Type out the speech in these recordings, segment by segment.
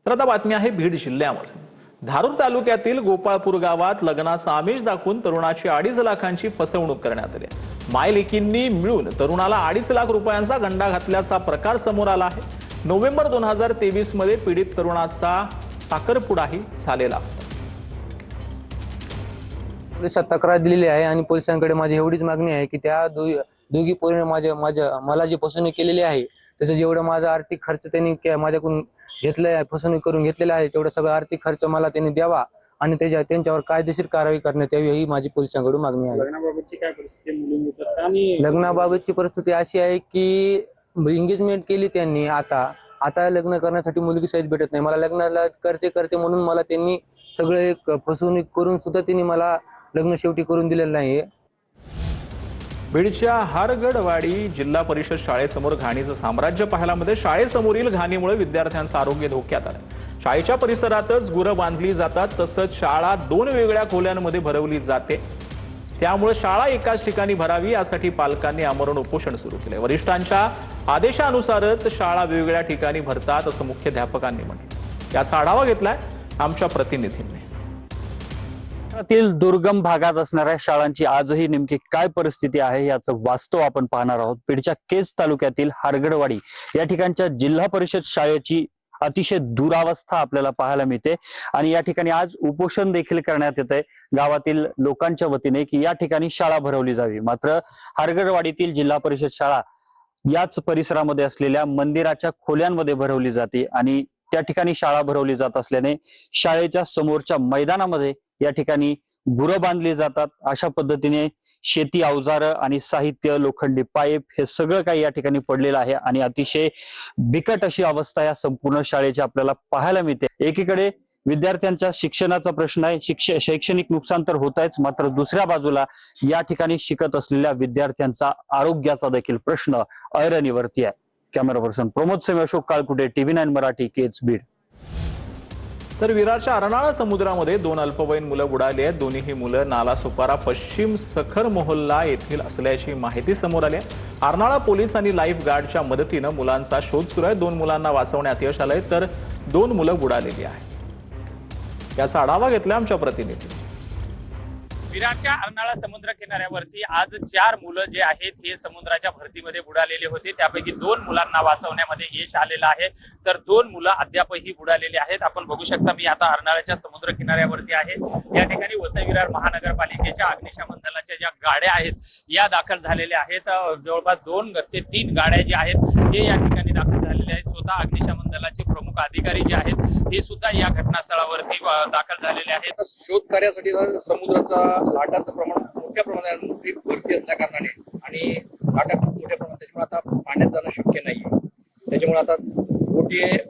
तर आता बातमी आहे बीड जिल्ह्यामध्ये धारूर तालुक्यातील गोपाळपूर गावात लग्नाचा आमिष दाखवून तरुणाची 2.5 लाखांची फसवणूक करण्यात आली। मायलेकींनी मिळून तरुणाला 2.5 लाख रुपयांचा गंडा घातल्याचा प्रकार समोर आला आहे। नोव्हेंबर 2023 मध्ये पीडित तरुणाचा साखरपुडाही झालेला होता। पोलिसात तक्रार दिलेली आहे आणि पोलिसांकडे माझी एवढीच मागणी आहे की त्या दोघी पोरीने मला जी फसवणूक केलेली आहे त्याचं जेवढं माझा आर्थिक खर्च त्यांनी माझ्याकडून घेतलाय, फसवणूक करून घेतलेला आहे, तेवढा सगळा आर्थिक खर्च मला त्यांनी द्यावा आणि त्यांच्यावर कायदेशीर कारवाई करण्यात यावी ही माझी पोलिसांकडून मागणी आहे। लग्नाबाबतची काय परिस्थिती लग्नाबाबतची परिस्थिती अशी आहे की एंगेजमेंट केली त्यांनी, आता लग्न करण्यासाठी मुलगी सहित भेटत नाही मला। लग्नाला करते म्हणून मला त्यांनी सगळे फसवणूक करून सुद्धा त्यांनी मला लग्न शेवटी करून दिलेलं नाही। बीडच्या हारगडवाडी जिल्हा परिषद शाळेसमोर घाणीचं साम्राज्य पाहायला मिळालं। शाळेसमोरील घाणीमुळे विद्यार्थ्यांचं आरोग्य धोक्यात आलं। शाळेच्या परिसरातच गुरं बांधली जातात, तसंच शाळा 2 वेगळ्या खोल्यांमध्ये भरवली जाते। त्यामुळे शाळा एकाच ठिकाणी भरावी यासाठी पालकांनी आमरण उपोषण सुरू केले। वरिष्ठांच्या आदेशानुसारच शाळा वेगवेगळ्या ठिकाणी भरतात असं मुख्याध्यापकांनी म्हटलं। याचा आढावा घेतलाय आमच्या प्रतिनिधींनी। दुर्गम भागात असणाऱ्या शाळांची आजही नेमकी काय परिस्थिती आहे याचं वास्तव आपण पाहणार आहोत। बीडच्या केज तालुक्यातील हारगडवाडी या ठिकाणच्या जिल्हा परिषद शाळेची अतिशय दुरावस्था आपल्याला पाहायला मिळते आणि या ठिकाणी आज उपोषण देखील करण्यात येत आहे गावातील लोकांच्या वतीने की या ठिकाणी शाळा भरवली जावी। मात्र हारगडवाडीतील जिल्हा परिषद शाळा याच परिसरामध्ये असलेल्या मंदिराच्या खोल्यांमध्ये भरवली जाते आणि त्या ठिकाणी शाळा भरवली जात असल्याने शाळेच्या समोरच्या मैदानामध्ये या ठिकाणी गुरं बांधली जातात। अशा पद्धतीने शेती अवजारं आणि साहित्य, लोखंडी पाईप हे सगळं काही या ठिकाणी पडलेलं आहे आणि अतिशय बिकट अशी अवस्था या संपूर्ण शाळेची आपल्याला पाहायला मिळते। एकीकडे विद्यार्थ्यांच्या शिक्षणाचा प्रश्न आहे, शैक्षणिक नुकसान तर होत आहेच, मात्र दुसऱ्या बाजूला या ठिकाणी शिकत असलेल्या विद्यार्थ्यांचा आरोग्याचा देखील प्रश्न ऐरणीवरती आहे। Camera person Pramod Semi, Ashok Kalkute, TV9 Marathi, Kej, Beed. तर विरारच्या अर्नाळा समुद्रामध्ये 2 अल्पवयीन मुलं बुडाली आहेत। दोन्ही मुलं नालासोपारा पश्चिम सखर मोहल्ला येथील असल्याची माहिती समोर आली आहे। अर्नाळा पोलीस आणि लाईफ गार्डच्या मदतीनं मुलांचा शोध सुरू आहे। 2 मुलांना वाचवण्यात यश आलंय तर 2 मुलं बुडालेली आहेत। याचा आढावा घेतला आमच्या प्रतिनिधींनी। विरारच्या अर्नाळा समुद्र किनाऱ्यावरती आज 4 मुलं जे आहेत हे समुद्राच्या भरतीमध्ये बुडालेले होते। त्यापैकी 2 मुलांना वाचवण्यामध्ये यश आलेलं आहे तर 2 मुलं अद्यापही बुडालेली आहेत। आपण बघू शकता मी आता अर्नाळ्याच्या समुद्र किनाऱ्यावरती आहे। या ठिकाणी वसई विरार महानगरपालिकेच्या अग्निशमन दलाच्या ज्या गाड्या आहेत या दाखल झालेल्या आहेत। जवळपास 2 ते 3 गाड्या ज्या आहेत हे या ठिकाणी दाखल झालेले आहेत। स्वतः अग्निशमन दलाचे प्रमुख अधिकारी जे आहेत हे सुद्धा या घटनास्थळावरती दाखल झालेले आहेत। शोध कार्यासाठी समुद्राचा लाटाचं प्रमाण मोठ्या प्रमाणात भरती असल्या कारणाने आणि लाटा खूप मोठ्या प्रमाणात, त्याच्यामुळे आता पाण्यात जाणं शक्य नाहीये। त्याच्यामुळे आता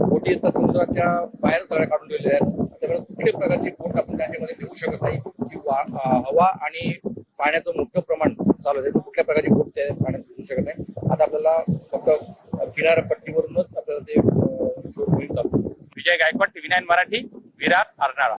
बोटी आता समुद्राच्या बाहेर सगळ्या काढून ठेवलेल्या आहेत। त्यामुळे कुठल्याही प्रकारची बोट आपण त्याच्यामध्ये ठेवू शकत नाही किंवा हवा आणि पाण्याचं मोठं प्रमाण चालू आहे, कुठल्या प्रकारची बोट त्या पाण्यात ठेवू शकत नाही। आता आपल्याला फक्त किनारपट्टीवरूनच आपल्याला ते शोध मोहीम चालू। विजय गायकवाड, TV9 मराठी, विरार, अर्नाळा।